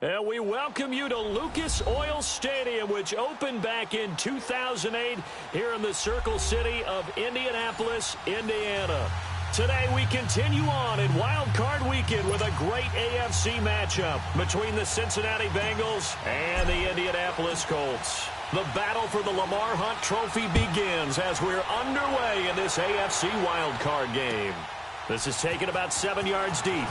And we welcome you to Lucas Oil Stadium, which opened back in 2008 here in the Circle City of Indianapolis, Indiana. Today we continue on in Wildcard Weekend with a great AFC matchup between the Cincinnati Bengals and the Indianapolis Colts. The battle for the Lamar Hunt Trophy begins as we're underway in this AFC Wildcard game. This is taken about 7 yards deep.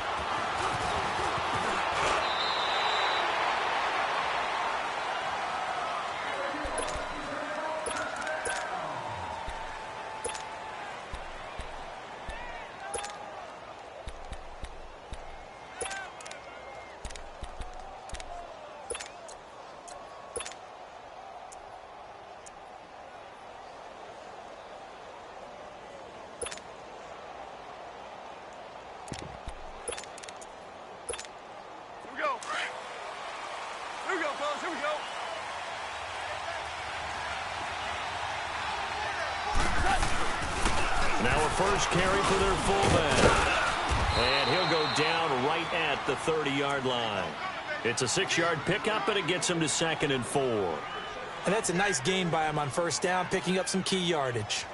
Now a first carry for their fullback. And he'll go down right at the 30-yard line. It's a 6-yard pickup, and it gets him to 2nd and 4. And that's a nice gain by him on first down, picking up some key yardage.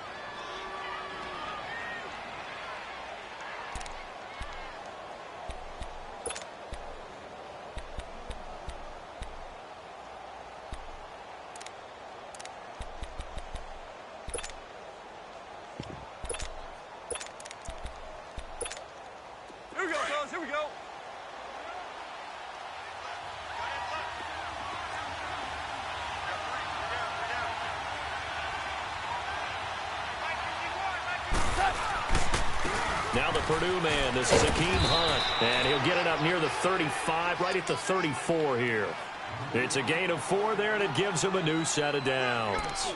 Now the Purdue man, this is Akeem Hunt, and he'll get it up near the 35, right at the 34 here. It's a gain of 4 there, and it gives him a new set of downs.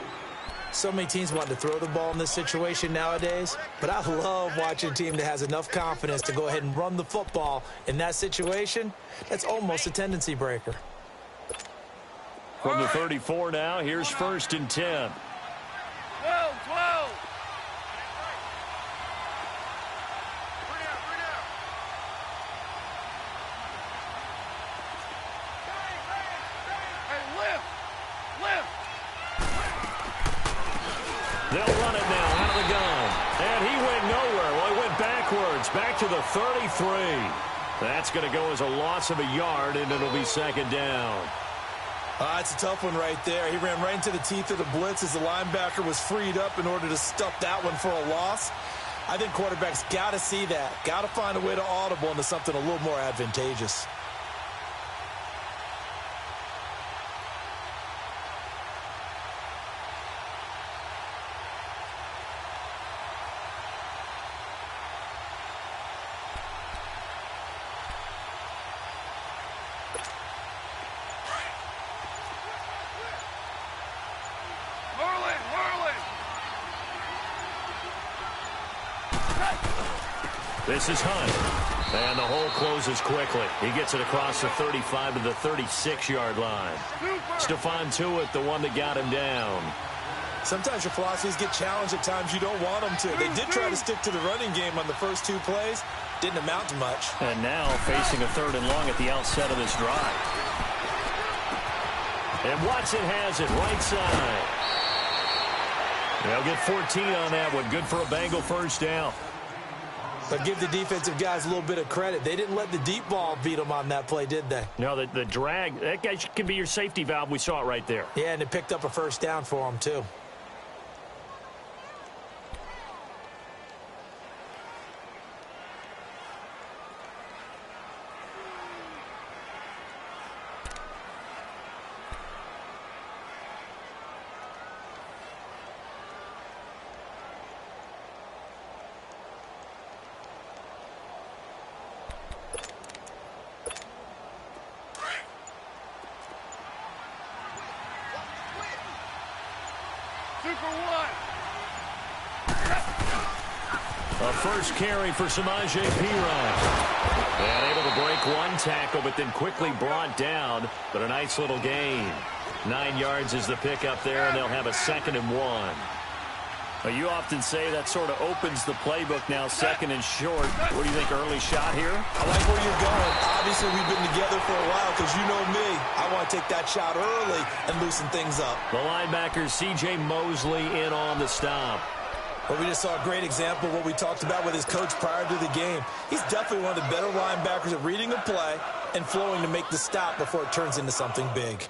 So many teams want to throw the ball in this situation nowadays, but I love watching a team that has enough confidence to go ahead and run the football in that situation. That's almost a tendency breaker. From the 34 now, here's 1st and 10. 12. They'll run it now out of the gun. And he went nowhere. Well, he went backwards, back to the 33. That's going to go as a loss of a yard, and it'll be 2nd down. It's a tough one right there. He ran right into the teeth of the blitz as the linebacker was freed up in order to stuff that one for a loss. I think quarterbacks got to see that. Got to find a way to audible into something a little more advantageous. This is Hunt. And the hole closes quickly. He gets it across the 35 to the 36-yard line. Stephon Tuitt, the one that got him down. Sometimes your philosophies get challenged at times you don't want them to. They did try to stick to the running game on the first 2 plays. Didn't amount to much. And now facing a 3rd and long at the outset of this drive. And Watson has it right side. They'll get 14 on that one. Good for a Bengal 1st down. But give the defensive guys a little bit of credit. They didn't let the deep ball beat them on that play, did they? No, the drag, that guy can be your safety valve. We saw it right there. Yeah, and it picked up a 1st down for them, too. A first carry for Samaje Perine. And able to break 1 tackle, but then quickly brought down. But a nice little gain. 9 yards is the pickup there, and they'll have a 2nd and 1. Well, you often say that sort of opens the playbook now, 2nd and short. What do you think, early shot here? I like where you're going. Obviously, we've been together for a while because you know me. I want to take that shot early and loosen things up. The linebacker, C.J. Mosley, in on the stop. But we just saw a great example of what we talked about with his coach prior to the game. He's definitely one of the better linebackers at reading a play and flowing to make the stop before it turns into something big.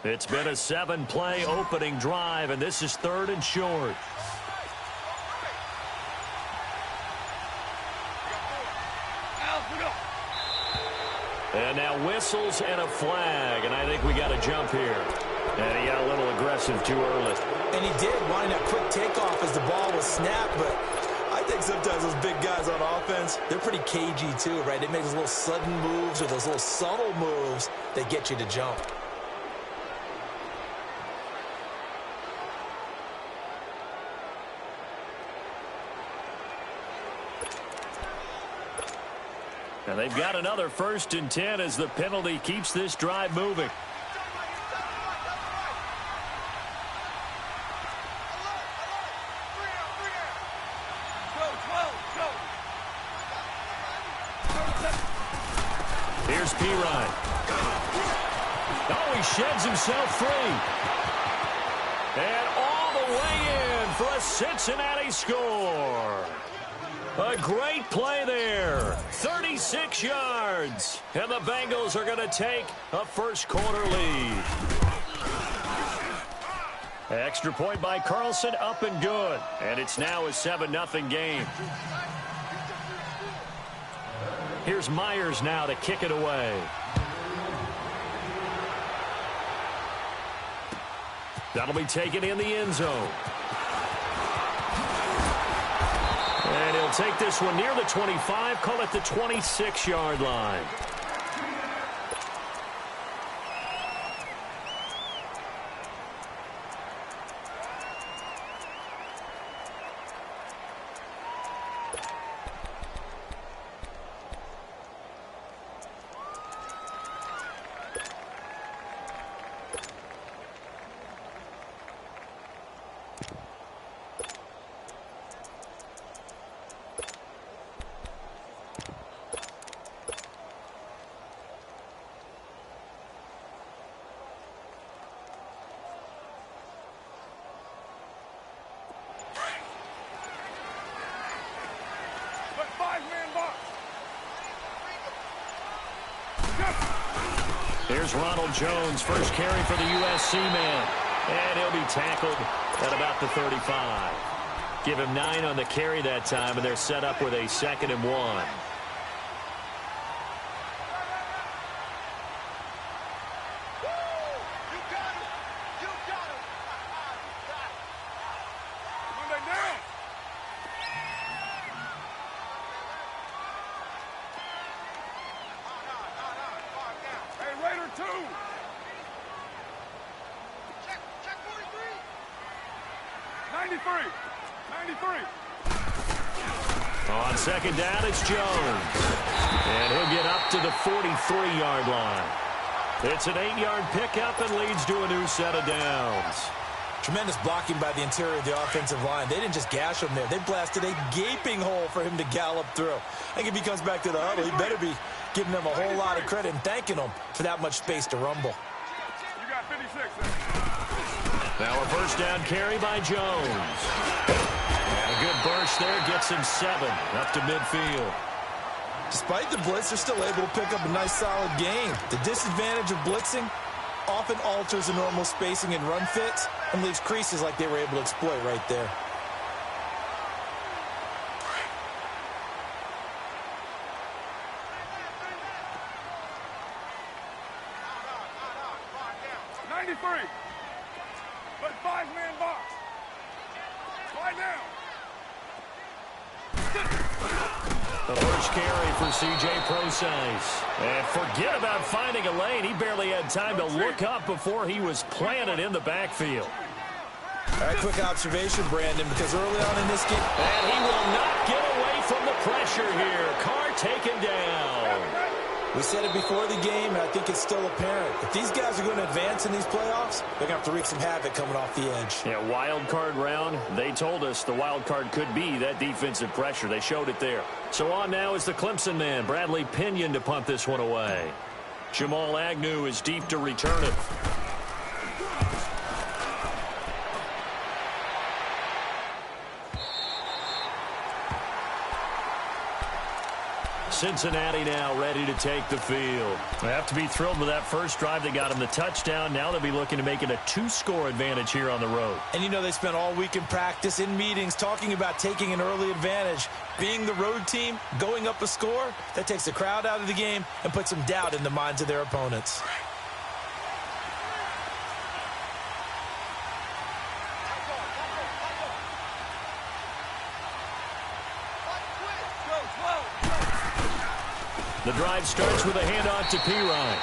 It's been a 7-play opening drive, and this is 3rd and short. And now whistles and a flag, and I think we got a jump here. And he got a little aggressive too early. And he did, wanting that quick takeoff as the ball was snapped, but I think sometimes those big guys on offense, they're pretty cagey too, right? They make those little sudden moves or those little subtle moves that get you to jump. And they've got another 1st and 10 as the penalty keeps this drive moving. Here's Perine. Oh, he sheds himself free. And all the way in for a Cincinnati score. A great play there. 36 yards. And the Bengals are going to take a first-quarter lead. Extra point by Carlson, up and good. And it's now a 7-0 game. Here's Myers now to kick it away. That'll be taken in the end zone. And he'll He'll take this one near the 25, call it the 26-yard line. Here's Ronald Jones, first carry for the USC man. And he'll be tackled at about the 35. Give him 9 on the carry that time, and they're set up with a 2nd and 1. On second down, it's Jones. And he'll get up to the 43-yard line. It's an 8-yard pickup and leads to a new set of downs. Tremendous blocking by the interior of the offensive line. They didn't just gash him there. They blasted a gaping hole for him to gallop through. I think if he comes back to the huddle, he better be giving them a whole lot of credit and thanking them for that much space to rumble. You got 56 there. Now a first down carry by Jones. And a good burst there gets him 7 up to midfield. Despite the blitz, they're still able to pick up a nice solid gain. The disadvantage of blitzing often alters the normal spacing and run fits and leaves creases like they were able to exploit right there. But 5-man box. Slide down. The first carry for C.J. Procise. And forget about finding a lane. He barely had time to look up before he was planted in the backfield. All right, quick observation, Brandon, because early on in this game... And he will not get away from the pressure here. Carr taken down. We said it before the game, and I think it's still apparent. If these guys are going to advance in these playoffs, they're going to have to wreak some havoc coming off the edge. Yeah, wild card round. They told us the wild card could be that defensive pressure. They showed it there. So on now is the Clemson man, Bradley Pinion, to punt this one away. Jamal Agnew is deep to return it. Cincinnati now ready to take the field. They have to be thrilled with that first drive that got them the touchdown. Now they'll be looking to make it a 2-score advantage here on the road. And you know they spent all week in practice, in meetings, talking about taking an early advantage. Being the road team, going up a score, that takes the crowd out of the game and puts some doubt in the minds of their opponents. The drive starts with a handoff to Pirine.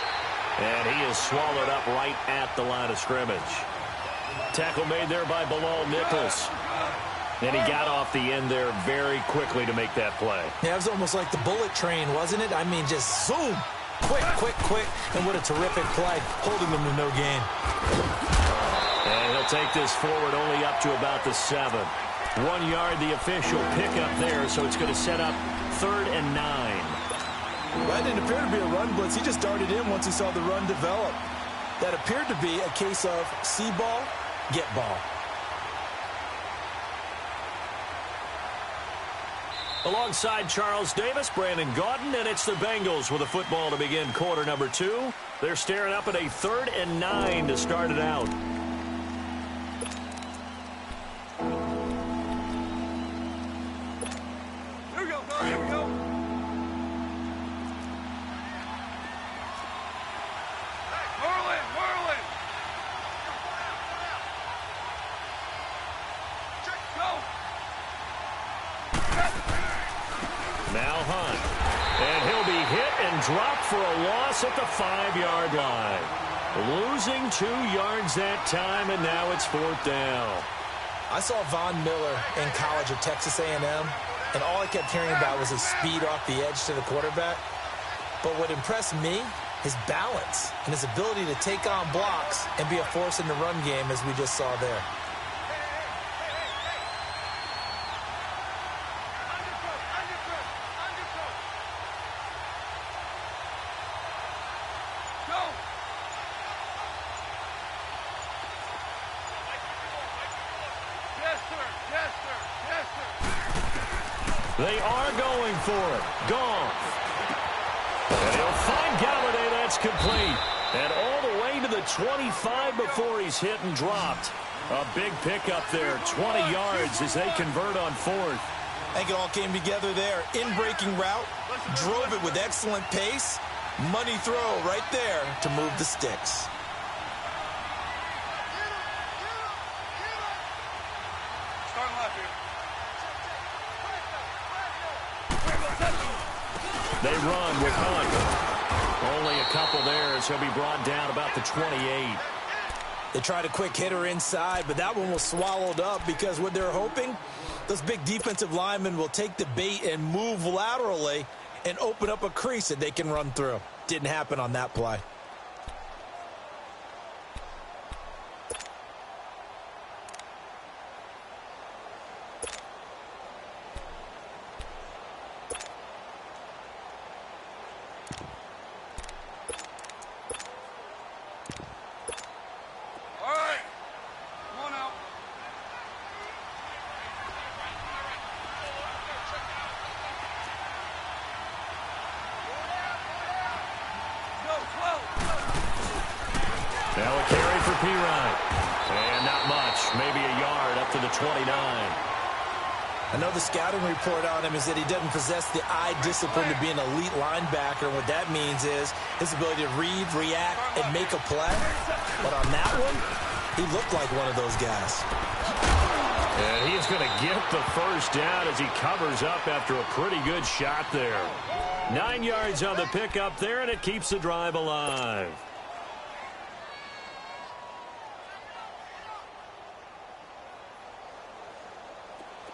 And he is swallowed up right at the line of scrimmage. Tackle made there by Bilal Nichols. And he got off the end there very quickly to make that play. Yeah, it was almost like the bullet train, wasn't it? I mean, just zoom. Quick, quick, quick. And what a terrific play, holding them to no gain. And he'll take this forward only up to about the 7. 1 yard, the official pickup there, so it's going to set up 3rd and 9. That didn't appear to be a run blitz. He just darted in once he saw the run develop. That appeared to be a case of see ball, get ball. Alongside Charles Davis, Brandon Gaudin, and it's the Bengals with a football to begin quarter number 2. They're staring up at a 3rd and 9 to start it out. Here we go, Doug. Here we go. dropped for a loss at the 5-yard line. Losing 2 yards that time, and now it's 4th down. I saw Von Miller in college at Texas A&M, and all I kept hearing about was his speed off the edge to the quarterback. But what impressed me, his balance and his ability to take on blocks and be a force in the run game, as we just saw there. They are going for it. Goff. And he'll find Galladay. That's complete. And all the way to the 25 before he's hit and dropped. A big pickup there. 20 yards as they convert on 4th. I think it all came together there. In-breaking route. Drove it with excellent pace. Money throw right there to move the sticks. Starting left here. They run with Hunt. Only a couple there as he'll be brought down about the 28. They tried a quick hitter inside, but that one was swallowed up because what they're hoping, those big defensive linemen will take the bait and move laterally and open up a crease that they can run through. Didn't happen on that play. Now a carry for Pirine. And not much. Maybe a yard up to the 29. I know the scouting report on him is that he doesn't possess the eye discipline to be an elite linebacker. What that means is his ability to read, react, and make a play. But on that one, he looked like one of those guys. And he's going to get the first down as he covers up after a pretty good shot there. 9 yards on the pickup there, and it keeps the drive alive.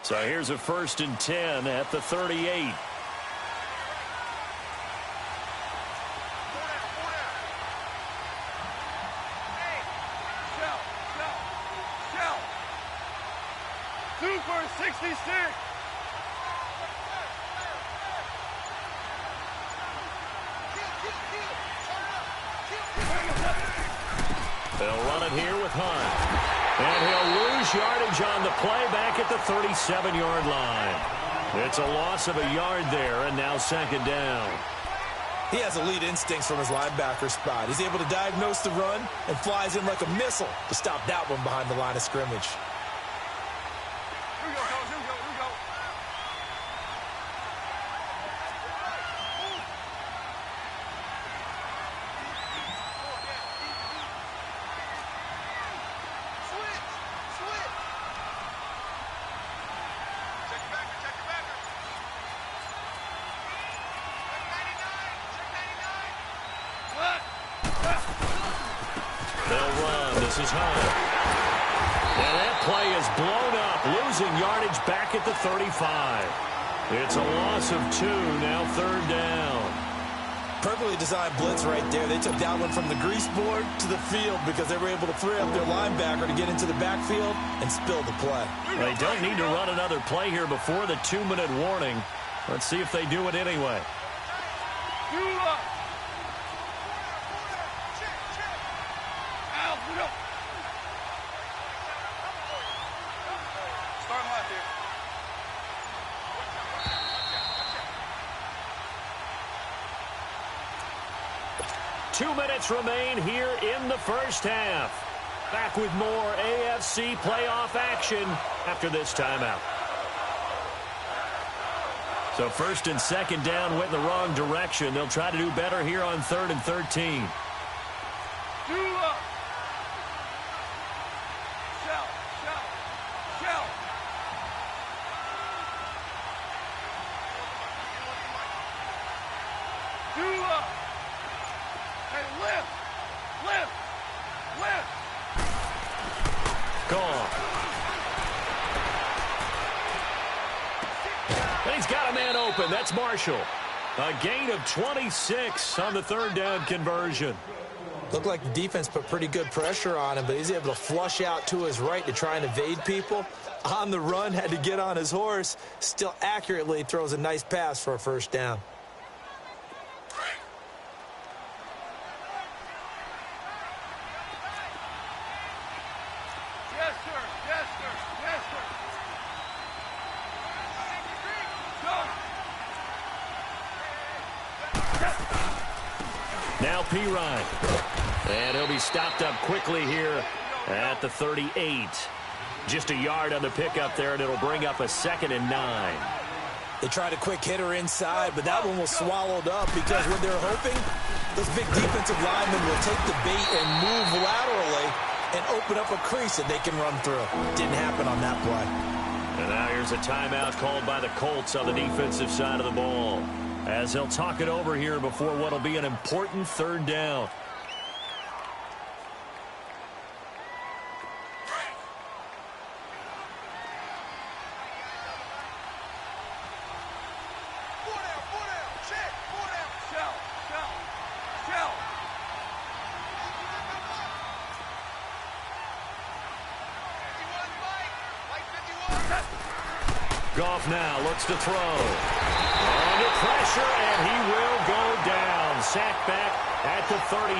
So here's a 1st and 10 at the 38. Shell. 2 for 66. They'll run it here with Hunt. And he'll lose yardage on the play back at the 37-yard line. It's a loss of a yard there, and now 2nd down. He has elite instincts from his linebacker spot. He's able to diagnose the run and flies in like a missile to stop that one behind the line of scrimmage. Here we go, fellas. Here we go. Here we go. They'll run. This is Hunt. And that play is blown up, losing yardage back at the 35. It's a loss of 2, now 3rd down. Perfectly designed blitz right there. They took that one from the grease board to the field because they were able to free up their linebacker to get into the backfield and spill the play. They don't need to run another play here before the 2-minute warning. Let's see if they do it anyway. Starting left here. 2 minutes remain here in the first half. Back with more AFC playoff action after this timeout. So 1st and 2nd down went in the wrong direction. They'll try to do better here on 3rd and 13. Two up. Gone. And he's got a man open. That's Marshall. A gain of 26 on the third down conversion. Looked like the defense put pretty good pressure on him, but he's able to flush out to his right to try and evade people. On the run, had to get on his horse. Still accurately throws a nice pass for a first down. Yes, sir. Yes, sir. Yes, sir. Now Pirine. And he'll be stopped up quickly here at the 38. Just a yard on the pickup there, and it'll bring up a 2nd and 9. They tried a quick hitter inside, but that one was swallowed up because what they're hoping, those big defensive linemen will take the bait and move laterally and open up a crease that they can run through. Didn't happen on that play. And now here's a timeout called by the Colts on the defensive side of the ball, as they'll talk it over here before what will be an important third down. Goff now looks to throw. Under pressure, and he will go down. Sacked back at the 38.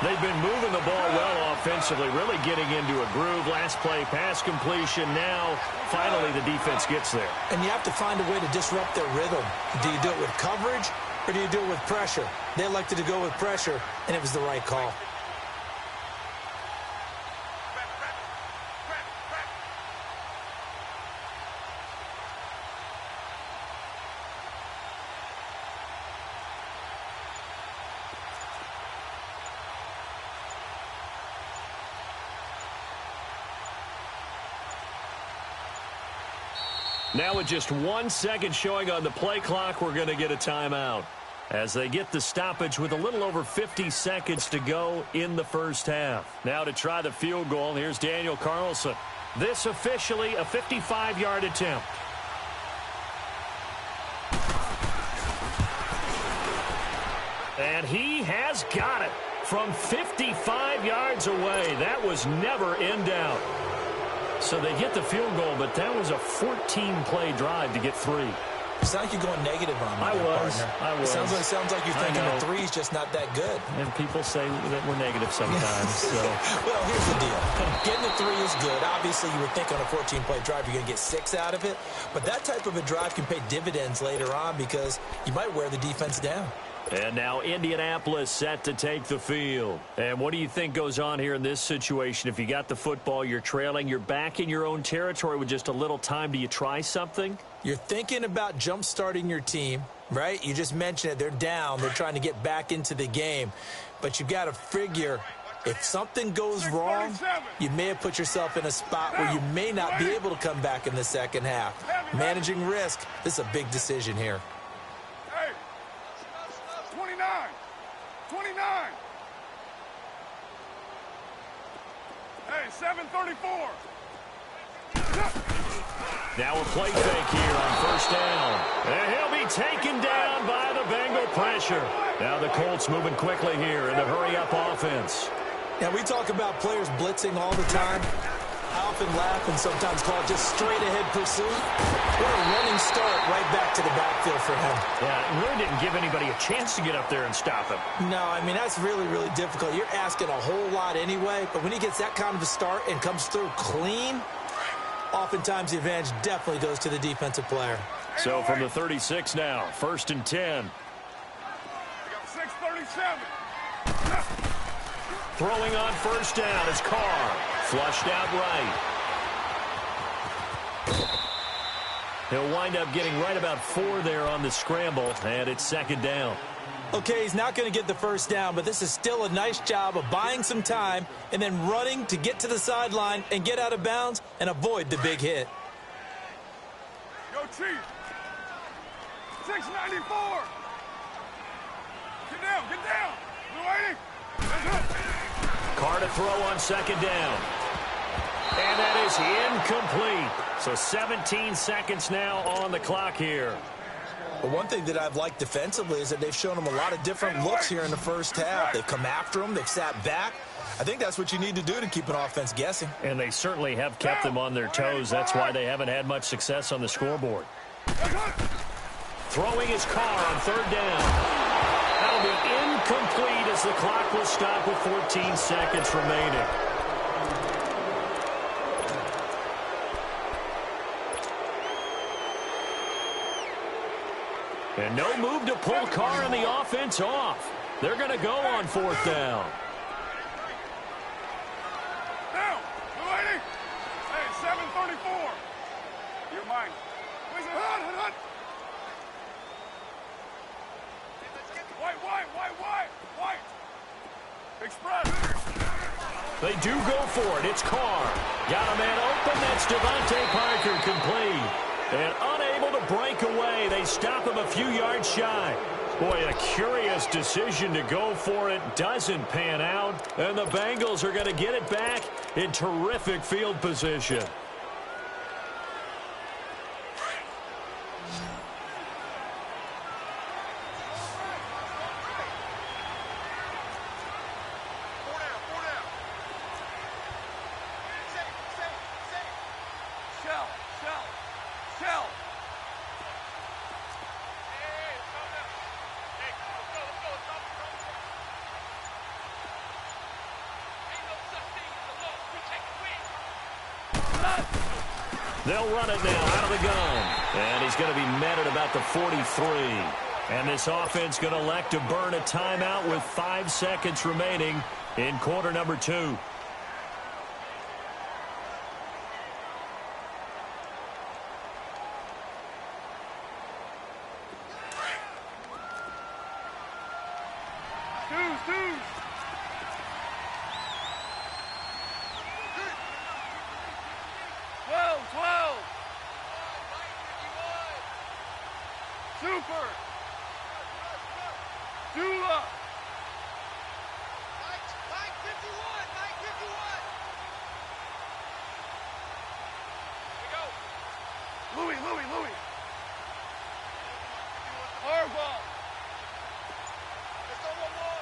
They've been moving the ball well offensively, really getting into a groove. Last play, pass completion. Now, finally, the defense gets there. And you have to find a way to disrupt their rhythm. Do you do it with coverage, or do you do it with pressure? They elected to go with pressure, and it was the right call. Now with just 1 second showing on the play clock, we're going to get a timeout as they get the stoppage with a little over 50 seconds to go in the first half. Now to try the field goal, here's Daniel Carlson. This officially a 55-yard attempt. And he has got it from 55 yards away. That was never in doubt. So they get the field goal, but that was a 14-play drive to get 3. It sounds like you're going negative on me, I was. It sounds like you're thinking the 3's just not that good. And people say that we're negative sometimes. So. Well, here's the deal. Getting the 3 is good. Obviously, you would think on a 14-play drive you're going to get 6 out of it. But that type of a drive can pay dividends later on because you might wear the defense down. And now Indianapolis set to take the field. And what do you think goes on here in this situation? If you got the football, you're trailing, you're back in your own territory with just a little time. Do you try something? You're thinking about jump-starting your team, right? You just mentioned it. They're down. They're trying to get back into the game. But you've got to figure if something goes wrong, you may have put yourself in a spot where you may not be able to come back in the second half. Managing risk, this is a big decision here. 29. Hey, 734. Now a play fake here on first down. And he'll be taken down by the Bengal pressure. Now the Colts moving quickly here in the hurry-up offense. Now we talk about players blitzing all the time. I often laugh and sometimes call it just straight-ahead pursuit. What a running start right back to the backfield for him. Yeah, it really didn't give anybody a chance to get up there and stop him. No, I mean, that's really, really difficult. You're asking a whole lot anyway, but when he gets that kind of a start and comes through clean, oftentimes the advantage definitely goes to the defensive player. So from the 36 now, 1st and 10. 637. Throwing on first down is Carr. Flushed out right. He'll wind up getting right about 4 there on the scramble, and it's 2nd down. Okay, he's not going to get the first down, but this is still a nice job of buying some time and then running to get to the sideline and get out of bounds and avoid the big hit. Yo, Chief. 694. Get down, get down. Blue 80. Let's go. Carr to throw on 2nd down. And that is incomplete. So 17 seconds now on the clock here. But one thing that I've liked defensively is that they've shown them a lot of different looks here in the first half. They've come after them. They've sat back. I think that's what you need to do to keep an offense guessing. And they certainly have kept them on their toes. That's why they haven't had much success on the scoreboard. Throwing his car on third down. That'll be incomplete as the clock will stop with 14 seconds remaining. And no move to pull Carr and the offense off. They're going to go on fourth down. Down. 280. Hey, 734. You're mine. Where's it? Hut. White. Express. They do go for it. It's Carr. Got a man open. That's Devontae Parker complete. And unable to break away. They stop him a few yards shy. Boy, a curious decision to go for it. Doesn't pan out. And the Bengals are going to get it back in terrific field position. Shell. They'll run it now out of the gun. And he's going to be met at about the 43. And this offense going to elect to burn a timeout with 5 seconds remaining in quarter number 2. Twos. Super. Dula. Mike 51. Here we go. Louis. Harbaugh. Let's go one more.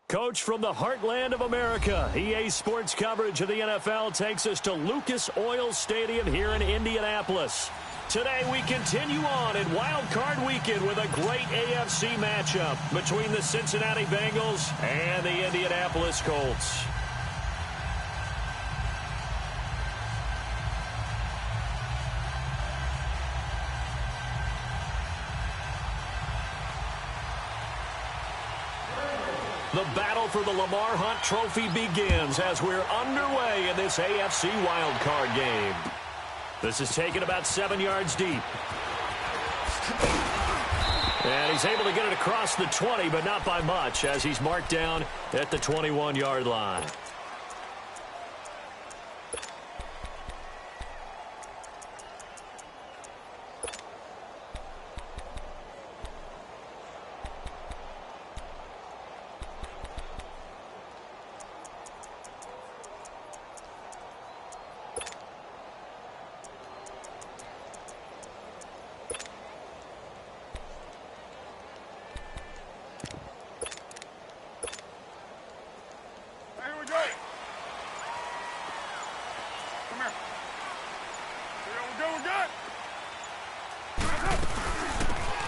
Coach from the heartland of America, EA Sports coverage of the NFL takes us to Lucas Oil Stadium here in Indianapolis. Today we continue on in Wildcard Weekend with a great AFC matchup between the Cincinnati Bengals and the Indianapolis Colts. The battle for the Lamar Hunt Trophy begins as we're underway in this AFC wildcard game. This is taken about 7 yards deep. And he's able to get it across the 20, but not by much, as he's marked down at the 21-yard line.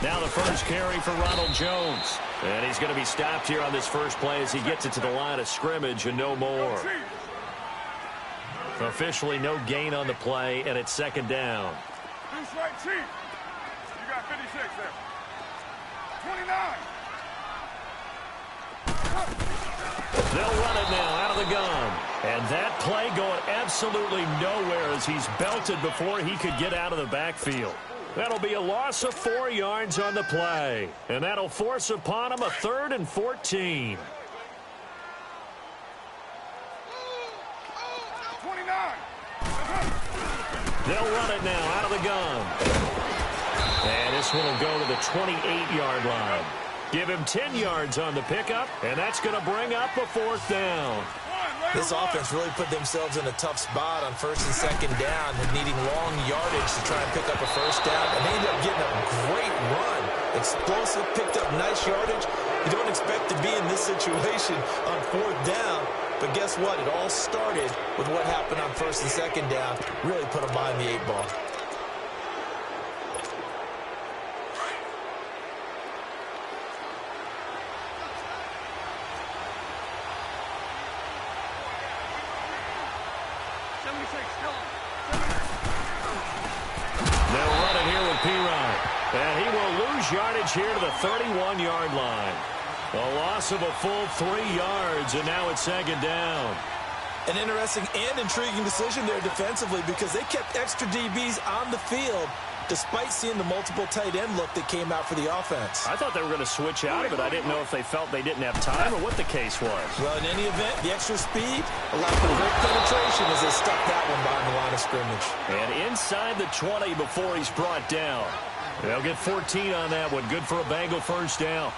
Now the first carry for Ronald Jones. And he's going to be stopped here on this first play as he gets it to the line of scrimmage and no more. Officially no gain on the play, and it's second down. Loose right, Chief. You got 56 there. 29. They'll run it now out of the gun. And that play going absolutely nowhere as he's belted before he could get out of the backfield. That'll be a loss of 4 yards on the play. And that'll force upon him a 3rd and 14. 29. They'll run it now out of the gun. And this one will go to the 28-yard line. Give him 10 yards on the pickup, and that's going to bring up a 4th down. This offense really put themselves in a tough spot on 1st and 2nd down, needing long yardage to try and pick up a 1st down, and they ended up getting a great run. Explosive, picked up nice yardage. You don't expect to be in this situation on 4th down, but guess what? It all started with what happened on 1st and 2nd down. Really put them behind the 8 ball. And he will lose yardage here to the 31-yard line. A loss of a full 3 yards, and now it's 2nd down. An interesting and intriguing decision there defensively because they kept extra DBs on the field despite seeing the multiple tight end look that came out for the offense. I thought they were going to switch out of it. I didn't know if they felt they didn't have time or what the case was. Well, in any event, the extra speed allowed for great penetration as they stuck that one behind the line of scrimmage. And inside the 20 before he's brought down. They'll get 14 on that one. Good for a Bengal 1st down.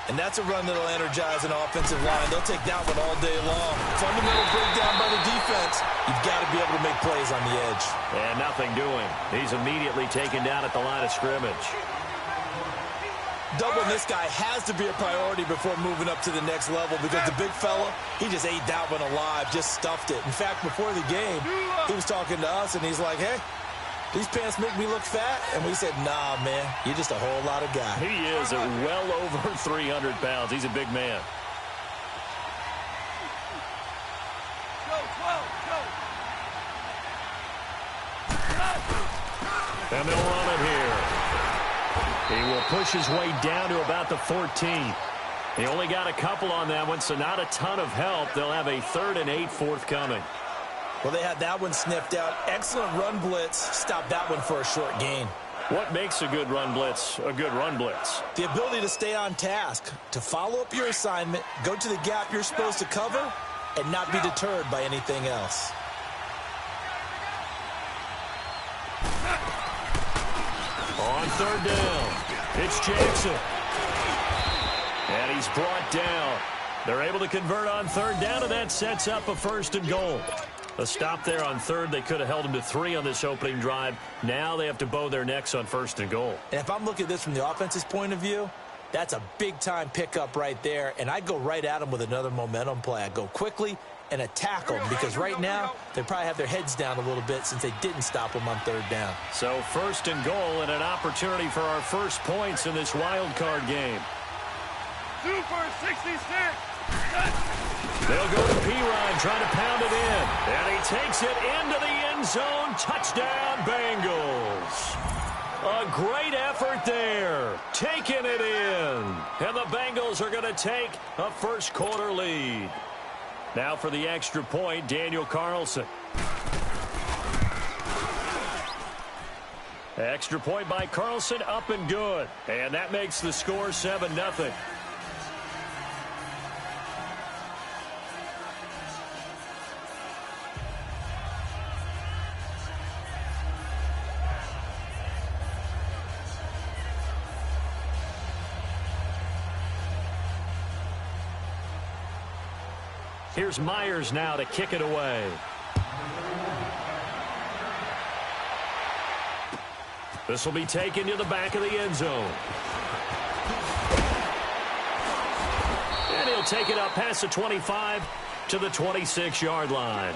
And that's a run that'll energize an offensive line. They'll take that one all day long. Fundamental breakdown by the defense. You've got to be able to make plays on the edge. And nothing doing. He's immediately taken down at the line of scrimmage. Doubling this guy has to be a priority before moving up to the next level because the big fella, he just ate that one alive, just stuffed it. In fact, before the game, he was talking to us, and he's like, hey, these pants make me look fat. And we said, nah, man, you're just a whole lot of guy. He is at well over 300 pounds. He's a big man. Go, 12, go. And they'll run it here. He will push his way down to about the 14. He only got a couple on that one, so not a ton of help. They'll have a 3rd and 8 forthcoming. Well, they had that one sniffed out. Excellent run blitz. Stopped that one for a short gain. What makes a good run blitz a good run blitz? The ability to stay on task, to follow up your assignment, go to the gap you're supposed to cover, and not be deterred by anything else. On 3rd down, it's Jackson. And he's brought down. They're able to convert on 3rd down, and that sets up a 1st and goal. A stop there on 3rd. They could have held him to 3 on this opening drive. Now they have to bow their necks on 1st and goal. And if I'm looking at this from the offense's point of view, That's a big-time pickup right there, and I'd go right at them with another momentum play. I'd go quickly and attack them because right now they probably have their heads down a little bit since they didn't stop them on third down. So first and goal and an opportunity for our first points in this wild card game. Super 66. They'll go to P-Ryan, trying to pound it in. And he takes it into the end zone. Touchdown, Bengals. A great effort there. Taking it in. And the Bengals are going to take a first quarter lead. Now for the extra point, Daniel Carlson. Extra point by Carlson, up and good. And that makes the score 7-0. Here's Myers now to kick it away. This will be taken to the back of the end zone. And he'll take it up past the 25 to the 26-yard line.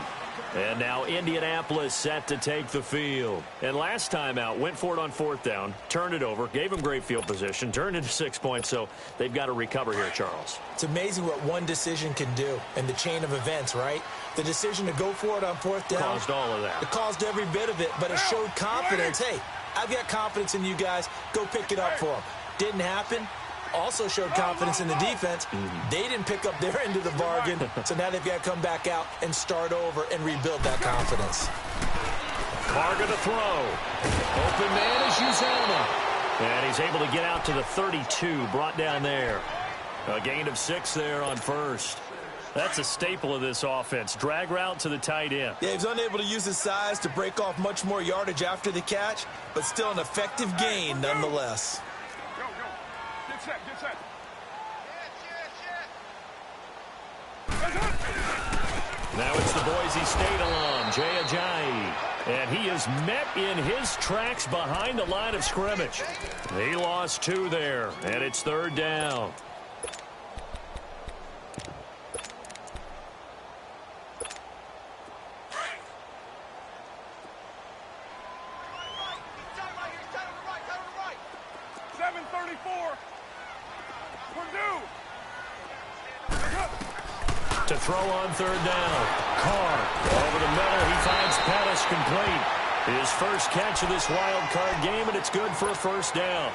And now Indianapolis set to take the field. And last time out, went for it on fourth down, turned it over, gave them great field position, turned into 6 points, so they've got to recover here, Charles. It's amazing what one decision can do in the chain of events, right? The decision to go for it on fourth down. Caused all of that. It caused every bit of it, but it showed confidence. Hey, I've got confidence in you guys. Go pick it up for them. Didn't happen. Also showed confidence in the defense. They didn't pick up their end of the bargain, so now they've got to come back out and start over and rebuild that confidence. Carr going to throw. Open man is Uzomah. And he's able to get out to the 32, brought down there. A gain of 6 there on first. That's a staple of this offense. Drag route to the tight end. Yeah, he's unable to use his size to break off much more yardage after the catch, but still an effective gain nonetheless. Get set. Now it's the Boise State alum, Jay Ajayi. And he is met in his tracks behind the line of scrimmage. He lost 2 there, and it's third down. To throw on third down. Carr over the middle. He finds Pettis complete. His first catch of this wild card game, and it's good for a first down.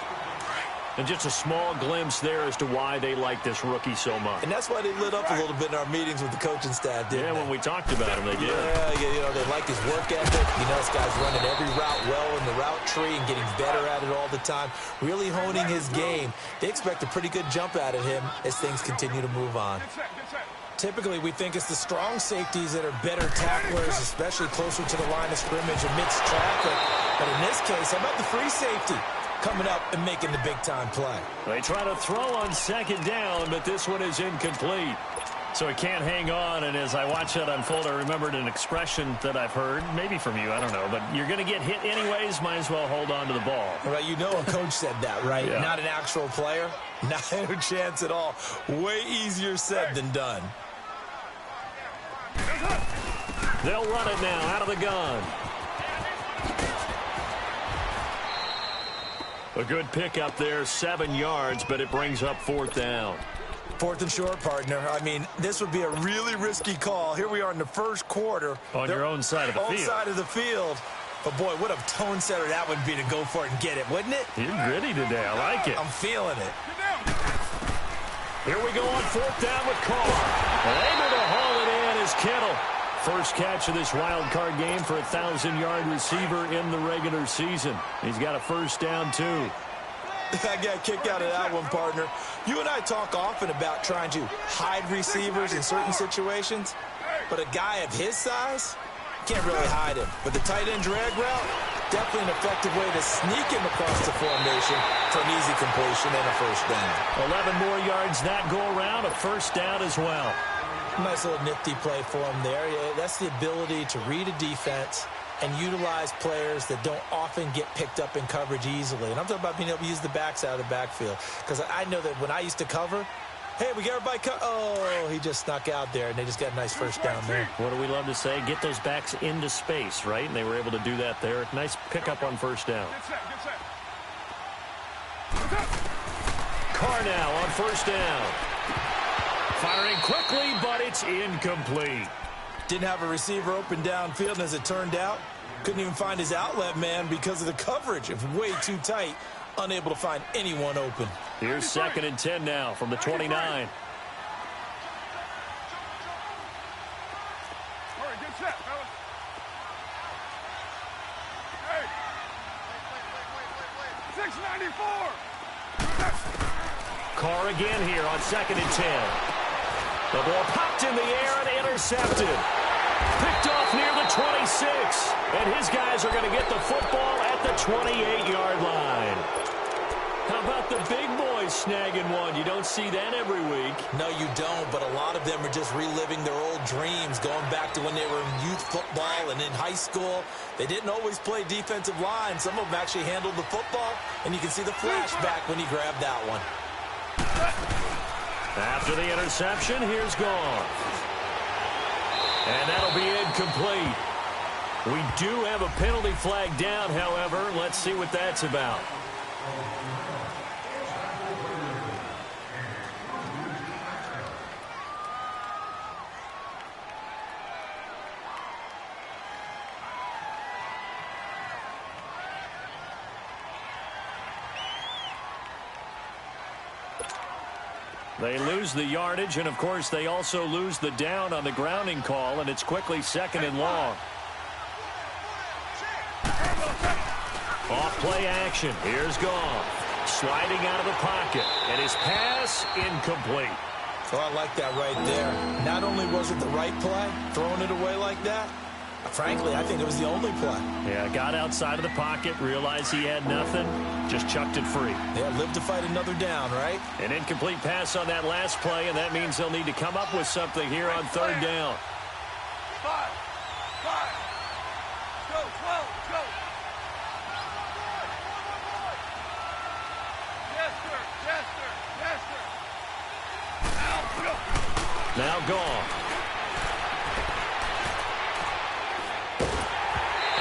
And just a small glimpse there as to why they like this rookie so much. And that's why they lit up a little bit in our meetings with the coaching staff, didn't they? When we talked about him, they did. Yeah, they like his work ethic. You know, this guy's running every route well in the route tree and getting better at it all the time, really honing his game. They expect a pretty good jump out of him as things continue to move on. Typically, we think it's the strong safeties that are better tacklers, especially closer to the line of scrimmage amidst traffic. But in this case, how about the free safety coming up and making the big-time play? They try to throw on second down, but this one is incomplete. So he can't hang on, and as I watch that unfold, I remembered an expression that I've heard, maybe from you, I don't know, but you're going to get hit anyways, might as well hold on to the ball. Right, you know a coach said that, right? Yeah. Not an actual player. Not a chance at all. Way easier said than done. They'll run it now out of the gun. A good pickup there, 7 yards, but it brings up fourth down. Fourth and short, partner. I mean, this would be a really risky call. Here we are in the first quarter. On your own side of the field. Own side of the field. But, boy, what a tone setter that would be to go for it and get it, wouldn't it? You're gritty today. I like it. I'm feeling it. Here we go on fourth down with Carr. And able to haul it in is Kittle. First catch of this wild card game for a 1,000-yard receiver in the regular season. He's got a first down, too. I got a kick out of that one, partner. You and I talk often about trying to hide receivers in certain situations, but a guy of his size, can't really hide him. But the tight end drag route, definitely an effective way to sneak him across the formation for an easy completion and a first down. 11 more yards that go around, a first down as well. Nice little nifty play for him there. Yeah, that's the ability to read a defense, and utilize players that don't often get picked up in coverage easily. And I'm talking about being able to use the backs out of the backfield. Because I know that when I used to cover, hey, we got everybody oh, he just snuck out there, and they just got a nice first down there. What do we love to say? Get those backs into space, right? And they were able to do that there. Nice pickup on first down. Carr now on first down. Firing quickly, but it's incomplete. Didn't have a receiver open downfield, and as it turned out, couldn't even find his outlet man because of the coverage. It was way too tight, unable to find anyone open. Here's 2nd and 10 now from the 29. All right, get set, fellas. Hey. 694. Carr again here on 2nd and 10. The ball popped in the air and intercepted. Picked off near the 26. And his guys are going to get the football at the 28-yard line. How about the big boys snagging one? You don't see that every week. No, you don't, but a lot of them are just reliving their old dreams, going back to when they were in youth football and in high school. They didn't always play defensive line. Some of them actually handled the football, and you can see the flashback when he grabbed that one. After the interception, here's Goff. And that'll be incomplete. We do have a penalty flag down, however. Let's see what that's about. They lose the yardage, and, of course, they also lose the down on the grounding call, and it's quickly 2nd and long. Off-play action. Here's Goff. Sliding out of the pocket, and his pass incomplete. Oh, I like that right there. Not only was it the right play, throwing it away like that, frankly, I think it was the only play. Yeah, got outside of the pocket, realized he had nothing, just chucked it free. Yeah, live to fight another down, right? An incomplete pass on that last play, and that means they'll need to come up with something here on 3rd down. 5. Go, 12, go. Yes, sir. Yes, sir. Yes, sir. Now, go. Now Goff.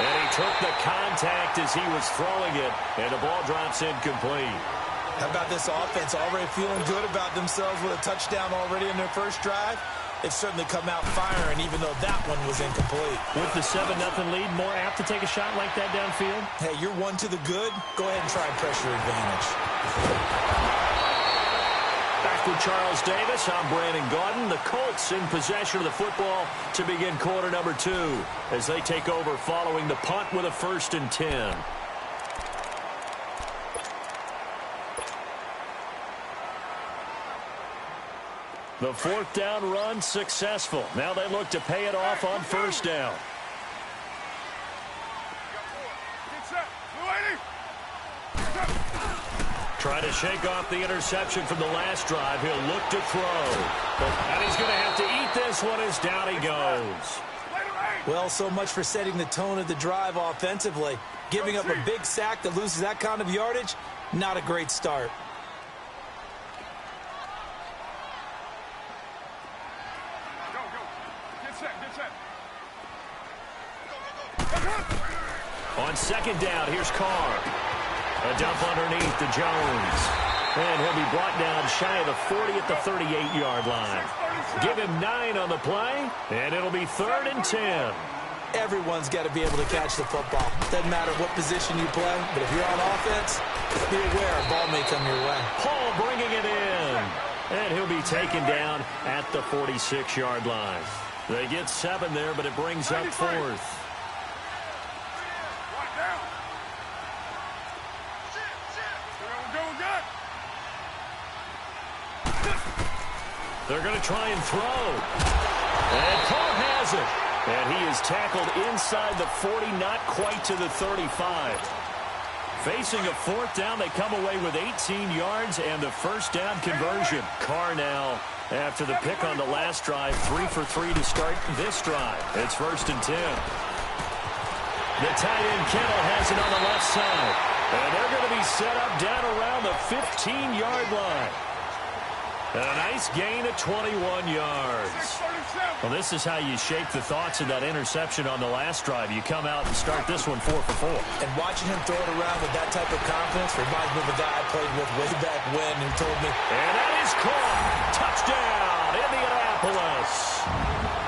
And he took the contact as he was throwing it, and the ball drops incomplete. How about this offense already feeling good about themselves with a touchdown already in their first drive? They've certainly come out firing, even though that one was incomplete. With the 7-0 lead, more apt to take a shot like that downfield? Hey, you're one to the good. Go ahead and try and press your advantage. Back with Charles Davis, I'm Brandon Gaudin. The Colts in possession of the football to begin quarter number 2 as they take over following the punt with a 1st and 10. The 4th down run successful. Now they look to pay it off on 1st down. Get set. Try to shake off the interception from the last drive. He'll look to throw. And he's going to have to eat this one as down he goes. Well, so much for setting the tone of the drive offensively. Giving up a big sack that loses that kind of yardage, not a great start. On 2nd down, here's Carr. A dump underneath to Jones. And he'll be brought down shy of the 40 at the 38-yard line. Give him 9 on the play, and it'll be 3rd and 10. Everyone's got to be able to catch the football. Doesn't matter what position you play, but if you're on offense, be aware a ball may come your way. Hall bringing it in. And he'll be taken down at the 46-yard line. They get 7 there, but it brings up 4th. They're going to try and throw. And Carr has it. And he is tackled inside the 40, not quite to the 35. Facing a 4th down, they come away with 18 yards and the 1st down conversion. Carr now, after the pick on the last drive, 3 for 3 to start this drive. It's 1st and 10. The tight end Kittle has it on the left side. And they're going to be set up down around the 15-yard line. And a nice gain of 21 yards. Well, this is how you shape the thoughts of that interception on the last drive. You come out and start this one 4 for 4. And watching him throw it around with that type of confidence reminds me of a guy I played with way back when who told me, and that is caught. Touchdown, Indianapolis.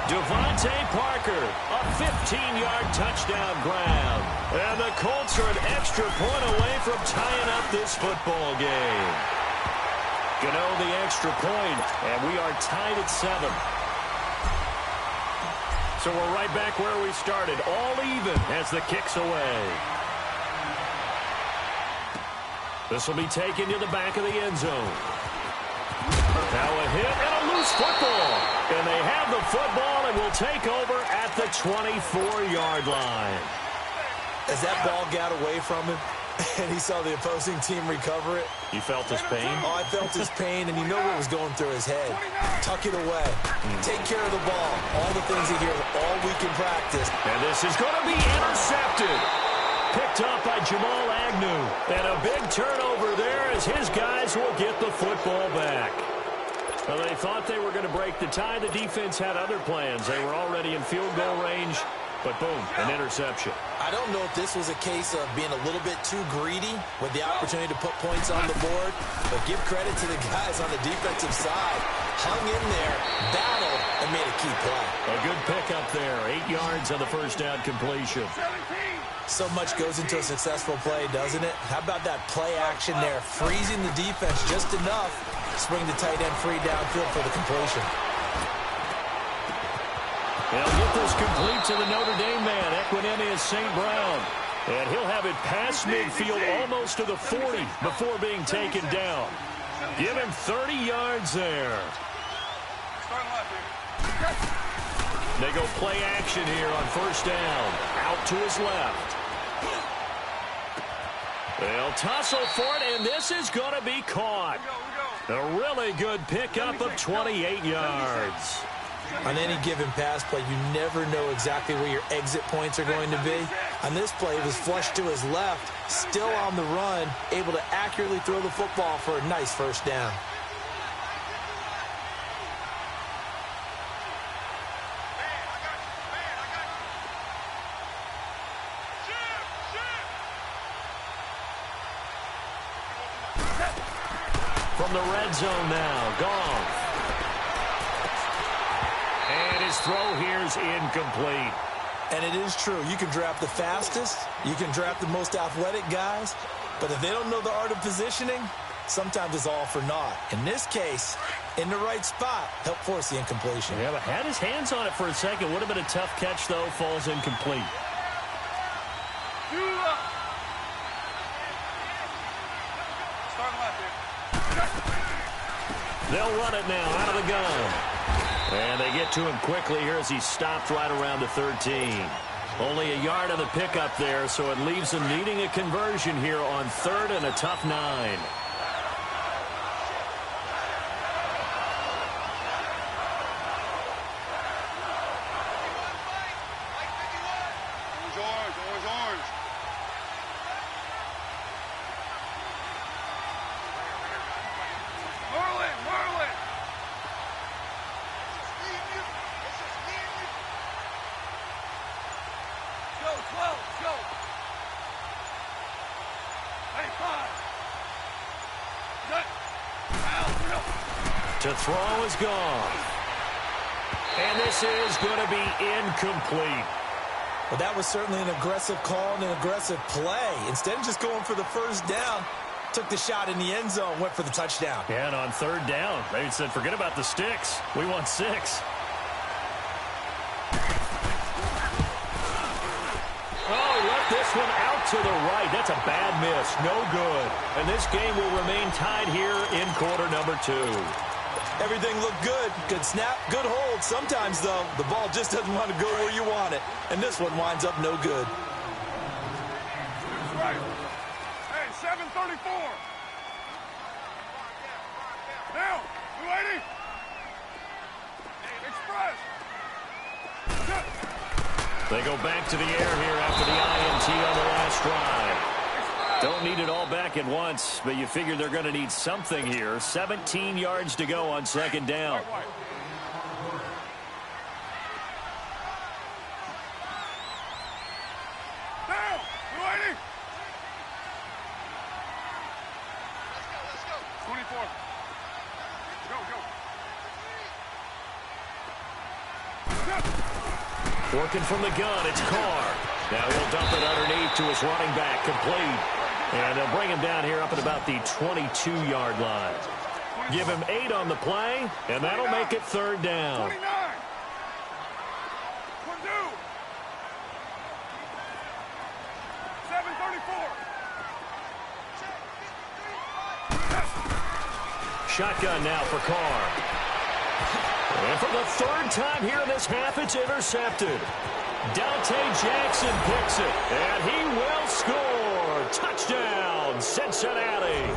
Devontae Parker, a 15-yard touchdown grab. And the Colts are an extra point away from tying up this football game. Gano the extra point, and we are tied at 7. So we're right back where we started, all even as the kick's away. This will be taken to the back of the end zone. Now a hit and a loose football. And they have the football and will take over at the 24-yard line. as that ball got away from him, and he saw the opposing team recover it. You felt his pain? Oh, I felt his pain, and you know what was going through his head. Tuck it away. Take care of the ball. All the things he hears all week in practice. And this is going to be intercepted. Picked up by Jamal Agnew. And a big turnover there as his guys will get the football back. Well, they thought they were going to break the tie. The defense had other plans. They were already in field goal range. But boom, an interception. I don't know if this was a case of being a little bit too greedy with the opportunity to put points on the board, but give credit to the guys on the defensive side. Hung in there, battled, and made a key play. A good pickup there. 8 yards on the first down completion. So much goes into a successful play, doesn't it? How about that play action there, freezing the defense just enough to swing the tight end free downfield for the completion. They'll get this complete to the Notre Dame man, Equanimeous St. Brown. And he'll have it past midfield almost to the 40 before being taken down. Give him 30 yards there. They go play action here on first down. Out to his left. They'll tussle for it, and this is going to be caught. A really good pickup of 28 yards. On any given pass play, you never know exactly where your exit points are going to be. On this play, it was flushed to his left, still on the run, able to accurately throw the football for a nice first down. From the red zone now, Goff. And his throw here's incomplete. And it is true. You can draft the fastest. You can draft the most athletic guys. But if they don't know the art of positioning, sometimes it's all for naught. In this case, in the right spot, helped force the incompletion. Yeah, but had his hands on it for a second. Would have been a tough catch, though. Falls incomplete. They'll run it now out of the gun. And they get to him quickly here as he stopped right around the 13. Only a yard of the pickup there, so it leaves him needing a conversion here on third and a tough 9. To throw is gone. And this is going to be incomplete. Well, that was certainly an aggressive call and an aggressive play. Instead of just going for the first down, took the shot in the end zone, went for the touchdown. Yeah, and on third down, they said, forget about the sticks. We want 6. Oh, left this one out to the right. That's a bad miss. No good. And this game will remain tied here in quarter number 2. Everything looked good. Good snap, good hold. Sometimes, though, the ball just doesn't want to go where you want it. And this one winds up no good. Right. Hey, 7:34. Now, 280. Express. They go back to the air here after the INT on the last drive. Don't need it all back at once, but you figure they're going to need something here. 17 yards to go on second down. Down! 280! 24. Go, go. Working from the gun, it's Carr. Now he'll dump it underneath to his running back, complete. And they'll bring him down here up at about the 22-yard line. Give him 8 on the play, and that'll make it third down. 29. 7:34. Shotgun now for Carr. And for the third time here in this half, it's intercepted. Dante Jackson picks it, and he will score. Touchdown, Cincinnati.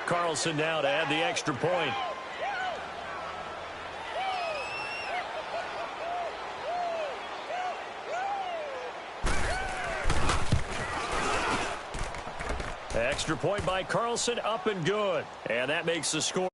Carlson now to add the extra point. Extra point by Carlson, up and good. And that makes the score.